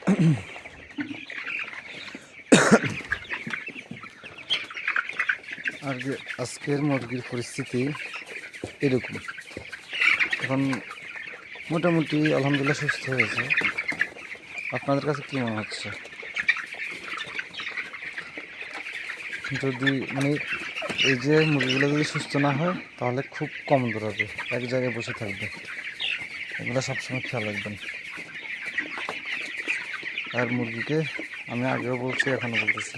আর আজকের মুরগির পরিস্থিতি এরকম। এখন মোটামুটি আলহামদুলিল্লাহ সুস্থ হয়েছে। আপনাদের কাছে কী মনে হচ্ছে? যদি মানে এই যে মুরগিগুলো যদি সুস্থ না হয় তাহলে খুব কম দৌড়াবে, এক জায়গায় বসে থাকবে। এগুলো সবসময় খেয়াল রাখবেন। আর মুরগিকে আমি আগেও বলছি, এখনও বলতেছি,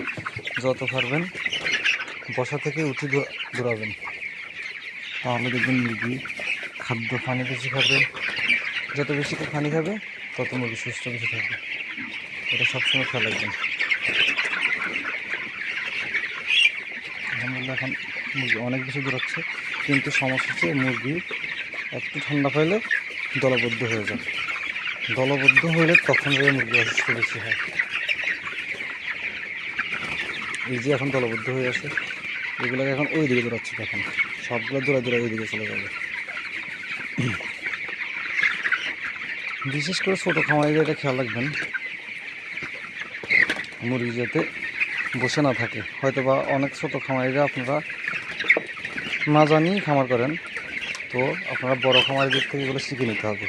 যত পারবেন বসা থেকে উঠে দৌড়াবেন। তাহলে দেখবেন মুরগি খাদ্য পানি বেশি খাবে। যত বেশি পানি খাবে তত মুরগি সুস্থ বেশি থাকবে। এটা সবসময় খেয়াল রাখবেন। আলহামদুলিল্লাহ এখন মুরগি অনেক বেশি দৌড়াচ্ছে, কিন্তু সমস্যা হচ্ছে মুরগি একটু ঠান্ডা পাইলে দলবদ্ধ হয়ে যায়। দলবদ্ধ হলে তখন মুরগি অসুস্থ বেশি হয়। এই যে এখন দলবদ্ধ হয়ে আছে, এগুলোকে এখন ওই দিকে দৌড়াচ্ছে। তখন সবগুলো দৌড়া ওই দিকে চলে যাবে। বিশেষ করে ছোটো খামারিরা এটা খেয়াল রাখবেন, মুরগি যাতে বসে না থাকে। হয়তো বা অনেক ছোটো খামারিরা আপনারা না জানিয়ে খামার করেন, তো আপনারা বড় খামারিদের থেকে এগুলো শিখে নিতে হবে।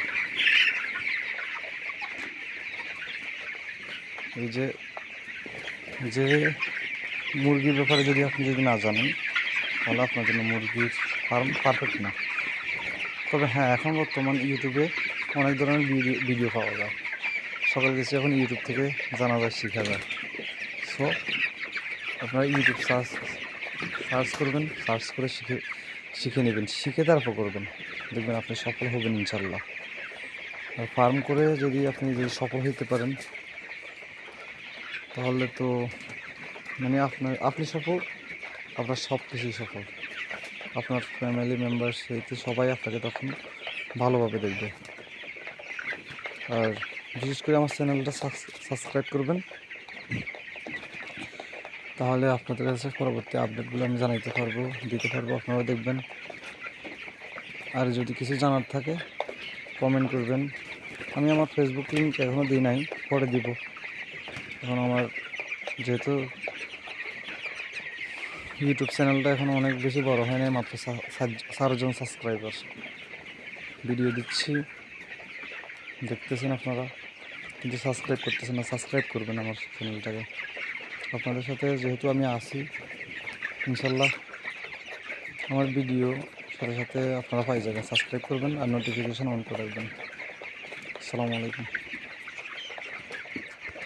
এই যে যে মুরগির ব্যাপারে যদি আপনি না জানেন, তাহলে আপনার জন্য মুরগির ফার্ম পারফেক্ট না। তবে হ্যাঁ, এখন বর্তমান ইউটিউবে অনেক ধরনের ভিডিও পাওয়া যায়। সকল কিছু এখন ইউটিউব থেকে জানা যায়, শেখা যায়। সো আপনারা ইউটিউব সার্চ করবেন, সার্চ করে শিখে নেবেন, শিখে তারপর করবেন। দেখবেন আপনি সফল হবেন ইনশাল্লাহ। আর ফার্ম করে যদি সফল হতে পারেন, তাহলে তো মানে আপনি সফল, আপনার সব কিছুই সফল। আপনার ফ্যামিলি মেম্বার সেইতে সবাই আপনাকে তখন ভালোভাবে দেখবে। আর বিশেষ করে আমার চ্যানেলটা সাবস্ক্রাইব করবেন, তাহলে আপনাদের কাছে পরবর্তী আপডেটগুলো আমি দিতে পারবো, আপনারা দেখবেন। আর যদি কিছু জানার থাকে কমেন্ট করবেন। আমি আমার ফেসবুক লিঙ্ক এখনও দিই নাই, পরে দিব। এখন আমার যেহেতু ইউটিউব চ্যানেলটা এখন অনেক বেশি বড় হয় নাই, মাত্র 4 জন সাবস্ক্রাইবার। ভিডিও দিচ্ছি, দেখতেছেন আপনারা, কিন্তু সাবস্ক্রাইব করতেছেন না। সাবস্ক্রাইব করবেন আমার চ্যানেলটাকে। আপনাদের সাথে যেহেতু আমি আছি, ইনশাল্লাহ আমার ভিডিও সাথে সাথে আপনারা পাই যাবেন। সাবস্ক্রাইব করবেন আর নোটিফিকেশান অন করে রাখবেন। আসসালামু আলাইকুম।